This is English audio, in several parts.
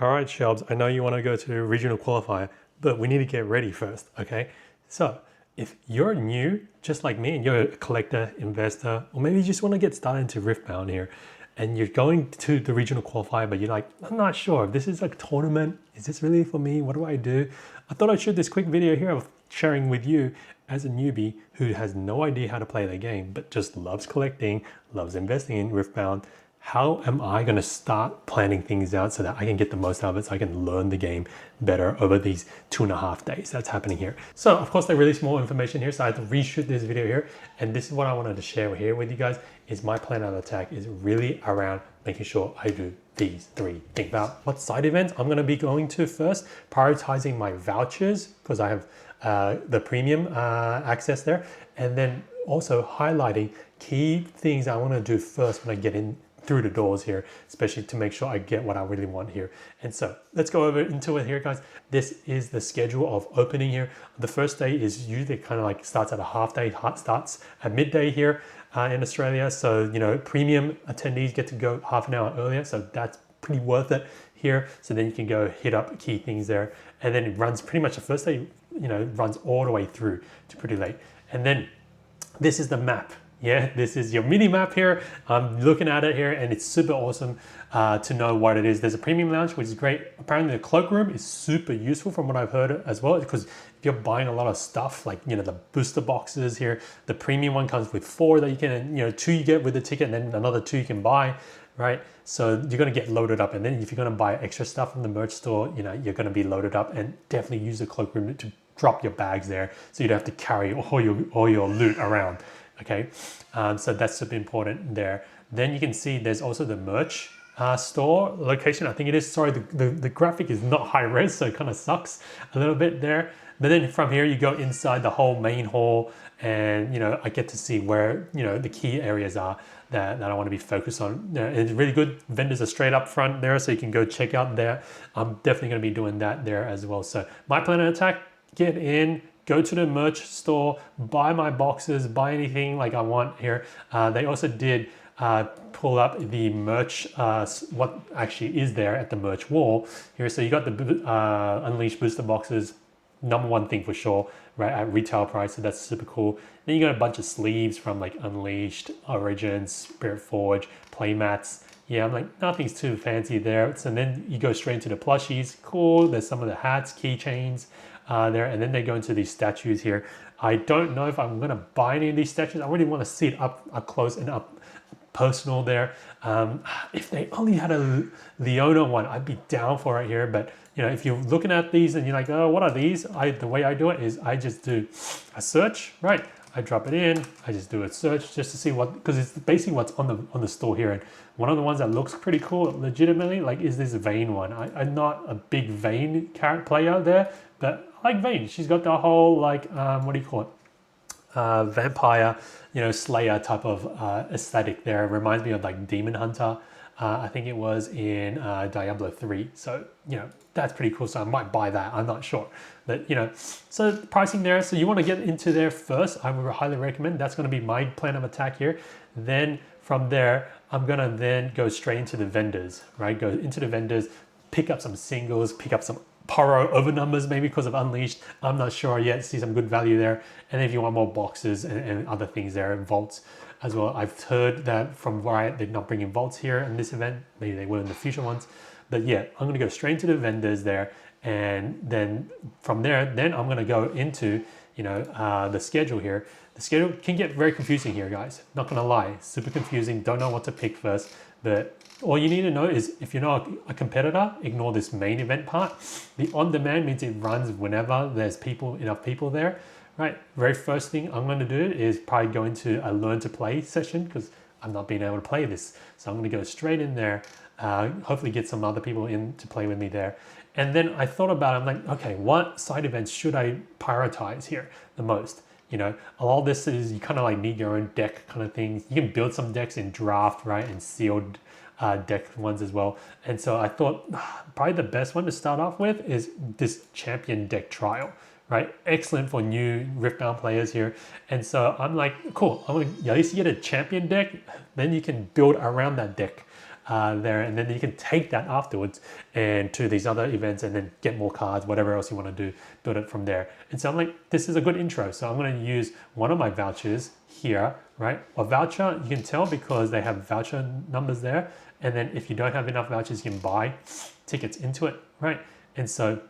All right, Shelbs, I know you want to go to the regional qualifier, but we need to get ready first, okay? So if you're new, just like me, and you're a collector, investor, or maybe you just want to get started into Riftbound here, and you're going to the regional qualifier, but you're like, I'm not sure if this is a tournament. Is this really for me? What do I do? I thought I'd shoot this quick video here of sharing with you as a newbie who has no idea how to play the game, but just loves collecting, loves investing in Riftbound. How am I going to start planning things out so that I can get the most out of it, so I can learn the game better over these 2.5 days that's happening here. So of course they released more information here, so I had to reshoot this video here, and this is what I wanted to share here with you guys. Is my plan of attack is really around making sure I do these 3 things. About what side events I'm going to be going to first, prioritizing my vouchers because I have the premium access there, and then also highlighting key things I want to do first when I get in through the doors here, especially to make sure I get what I really want here. And so let's go over into it here, guys. This is the schedule of opening here. The first day is usually kind of like starts at a half day, starts at midday here in Australia. So, you know, premium attendees get to go half an hour earlier. So that's pretty worth it here. So then you can go hit up key things there. And then it runs pretty much the first day, you know, runs all the way through to pretty late. And then this is the map. Yeah, this is your mini map here. I'm looking at it here and it's super awesome to know what it is. There's a premium lounge, which is great. Apparently the cloakroom is super useful from what I've heard as well, because if you're buying a lot of stuff like, you know, the booster boxes here, the premium one comes with 4 that you can, you know, 2 you get with the ticket and then another 2 you can buy, right? So you're going to get loaded up, and then if you're going to buy extra stuff from the merch store, you know, you're going to be loaded up, and definitely use the cloakroom to drop your bags there so you don't have to carry all your loot around. Okay, so that's super important there. Then you can see there's also the merch store location. I think it is, sorry, the graphic is not high res, so it kind of sucks a little bit there. But then from here you go inside the whole main hall, and you know, I get to see where, you know, the key areas are that I want to be focused on. You know, it's really good. Vendors are straight up front there, so you can go check out there. I'm definitely going to be doing that there as well. So my plan of attack: get in, go to the merch store, buy my boxes, buy anything like I want here. They also did pull up the merch, what actually is there at the merch wall here. So you got the Unleashed booster boxes, #1 thing for sure, right, at retail price, so that's super cool. Then you got a bunch of sleeves from like Unleashed, Origins, Spirit Forge, playmats. Yeah, I'm like, nothing's too fancy there. So then you go straight into the plushies. Cool. There's some of the hats, keychains there, and then they go into these statues here. I don't know if I'm gonna buy any of these statues. I really want to see it up close and up personal there. If they only had a Leona one, I'd be down for it here. But you know, if you're looking at these and you're like, oh, what are these? The way I do it is I just do a search, right? I drop it in, I just do a search just to see what, because it's basically what's on the store here. And one of the ones that looks pretty cool, legitimately, like, is this Vayne one. I'm not a big Vayne character player there, but I like Vayne. She's got the whole, like, what do you call it? Vampire, you know, Slayer type of aesthetic there. It reminds me of like Demon Hunter. I think it was in Diablo 3. So, you know, that's pretty cool. So I might buy that. I'm not sure. But, you know, so pricing there. So you want to get into there first. I would highly recommend. That's going to be my plan of attack here. Then from there, I'm going to then go straight into the vendors, right? Go into the vendors, pick up some singles, pick up some Poro over numbers, maybe because of Unleashed. I'm not sure yet. See some good value there. And if you want more boxes and other things there, vaults as well. I've heard that from Riot, they're not bringing vaults here in this event. Maybe they will in the future ones. But yeah, I'm going to go straight into the vendors there. And then from there, then I'm going to go into, you know, the schedule here. The schedule can get very confusing here, guys. Not going to lie. Super confusing. Don't know what to pick first. But all you need to know is, if you're not a competitor, ignore this main event part. The on-demand means it runs whenever there's enough people there, right? Very first thing I'm going to do is probably go into a learn to play session, because I'm not being able to play this. So I'm going to go straight in there, hopefully get some other people in to play with me there. And then I thought about it, I'm like, okay, what side events should I prioritize here the most? You know, a lot of this is, you kind of like need your own deck kind of things. You can build some decks in draft, right? And sealed deck ones as well. And so I thought probably the best one to start off with is this champion deck trial, right? Excellent for new Riftbound players here. And so I'm like, cool, I'm gonna at least get a champion deck, then you can build around that deck there, and then you can take that afterwards and to these other events and then get more cards, whatever else you want to do, build it from there. And so I'm like, this is a good intro. So I'm going to use one of my vouchers here, right? A voucher, you can tell because they have voucher numbers there. And then if you don't have enough vouchers, you can buy tickets into it, right? And so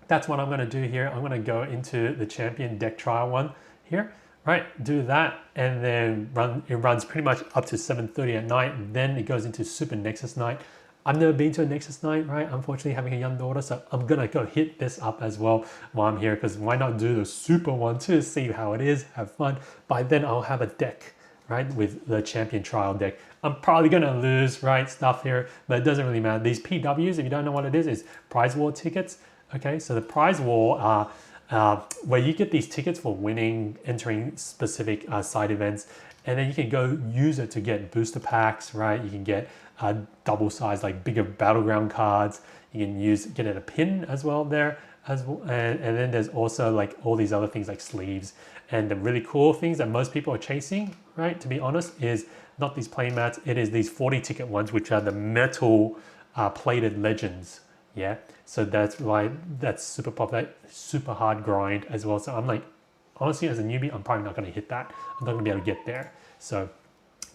that's what I'm going to do here. I'm going to go into the champion deck trial one here, right? Do that, and then it runs pretty much up to 7:30 at night. And then it goes into Super Nexus night. I've never been to a Nexus night, right? Unfortunately, having a young daughter, so I'm gonna go hit this up as well while I'm here, because why not do the Super one too, see how it is, have fun. By then I'll have a deck, right, with the champion trial deck. I'm probably gonna lose, right, stuff here, but it doesn't really matter. These PWs, if you don't know what it is prize war tickets. Okay, so the prize war are where you get these tickets for winning, entering specific side events, and then you can go use it to get booster packs, right? You can get double size, like bigger battleground cards. You can get it a pin as well there, as well. And then there's also like all these other things like sleeves. And the really cool things that most people are chasing, right, to be honest, is not these play mats. It is these 40 ticket ones, which are the metal plated legends. Yeah, so that's why that's super popular, super hard grind as well. So I'm like, honestly, as a newbie, I'm probably not going to hit that. I'm not going to be able to get there. So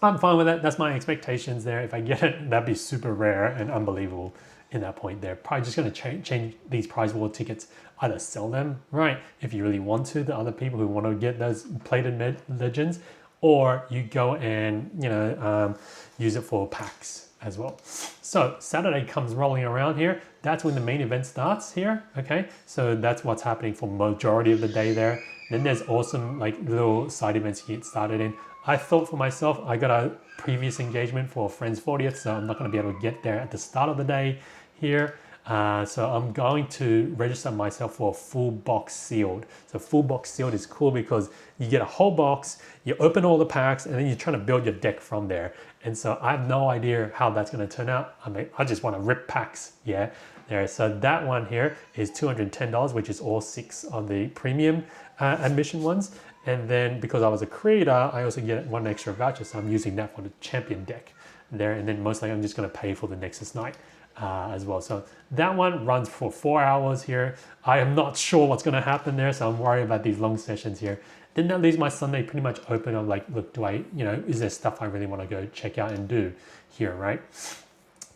I'm fine with that. That's my expectations there. If I get it, that'd be super rare and unbelievable in that point there. Probably just going to change these prize war tickets, either sell them, right, if you really want to other people who want to get those plated legends, or you go and, you know, use it for packs as well. So Saturday comes rolling around here. That's when the main event starts here. Okay, so that's what's happening for majority of the day there. Then there's awesome like little side events you get started in. I thought for myself, I got a previous engagement for a friend's 40th, so I'm not going to be able to get there at the start of the day here. So I'm going to register myself for a full box sealed. So full box sealed is cool because you get a whole box, you open all the packs, and then you're trying to build your deck from there. And so I have no idea how that's going to turn out. I mean, I just want to rip packs, yeah, there. So that one here is $210, which is all 6 of the premium admission ones. And then because I was a creator, I also get 1 extra voucher. So I'm using that for the champion deck there. And then mostly I'm just going to pay for the Nexus night as well. So that one runs for 4 hours here. I am not sure what's going to happen there. So I'm worried about these long sessions here. Then that leaves my Sunday pretty much open. I'm like, look, do I, you know, is there stuff I really want to go check out and do here, right?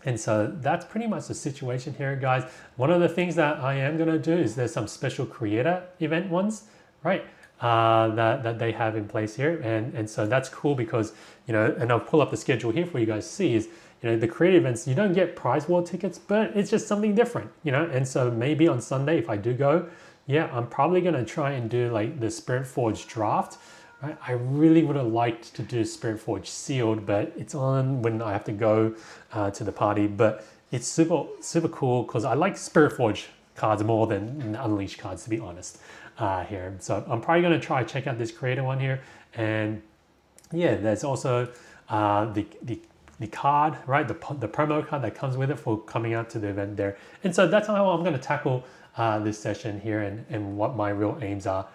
And so that's pretty much the situation here, guys. One of the things that I am going to do is there's some special creator event ones, right? That they have in place here. And so that's cool because, you know, and I'll pull up the schedule here for you guys to see is, you know, the creator events, you don't get prize war tickets, but it's just something different, you know? And so maybe on Sunday, if I do go, yeah, I'm probably going to try and do like the Spirit Forge draft. Right? I really would have liked to do Spirit Forge sealed, but it's on when I have to go to the party. But it's super, super cool because I like Spirit Forge cards more than Unleashed cards, to be honest, here. So I'm probably going to try check out this creator one here. And yeah, there's also the card, right? The promo card that comes with it for coming out to the event there. And so that's how I'm going to tackle this session here and what my real aims are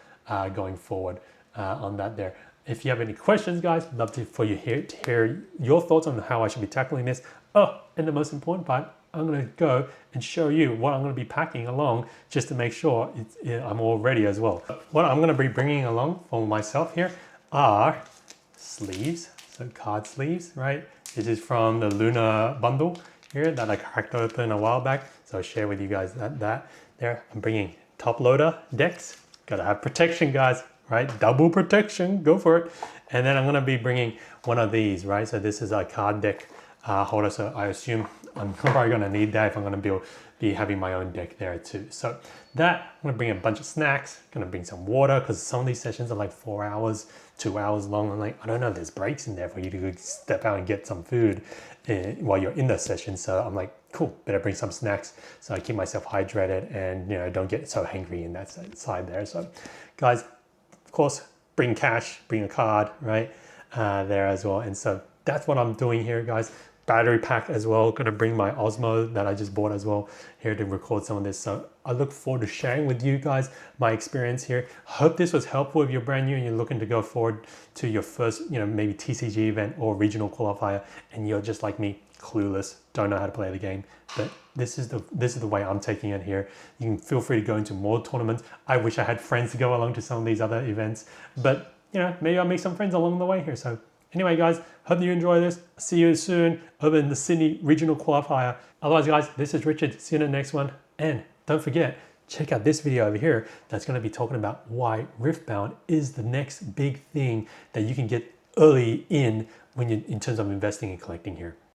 going forward on that there. If you have any questions, guys, I'd love to hear your thoughts on how I should be tackling this. Oh, and the most important part, I'm going to go and show you what I'm going to be packing along just to make sure I'm all ready as well. What I'm going to be bringing along for myself here are sleeves, so card sleeves, right? This is from the Luna bundle here that I cracked open a while back. So I'll share with you guys that there. I'm bringing top loader decks. Gotta have protection, guys, right? Double protection, go for it. And then I'm gonna be bringing one of these, right? So this is a card deck holder. So I assume I'm probably gonna need that if I'm gonna be having my own deck there too. So that, I'm gonna bring a bunch of snacks, gonna bring some water because some of these sessions are like 4 hours, 2 hours long. I'm like, I don't know if there's breaks in there for you to step out and get some food while you're in the session. So I'm like, cool, better bring some snacks so I keep myself hydrated and, you know, don't get so hangry in that side there. So guys, of course, bring cash, bring a card, right, there as well. And so that's what I'm doing here, guys. battery pack as well. Gonna bring my Osmo that I just bought as well here to record some of this. So I look forward to sharing with you guys my experience here. Hope this was helpful if you're brand new and you're looking to go forward to your first, maybe TCG event or regional qualifier, and you're just like me, clueless, don't know how to play the game. But this is the way I'm taking it here. You can feel free to go into more tournaments. I wish I had friends to go along to some of these other events, but maybe I'll make some friends along the way here. So anyway, guys, hope you enjoy this. See you soon over in the Sydney Regional Qualifier. Otherwise, guys, this is Richard. See you in the next one. And don't forget, check out this video over here that's going to be talking about why Riftbound is the next big thing that you can get early in when you in terms of investing and collecting here.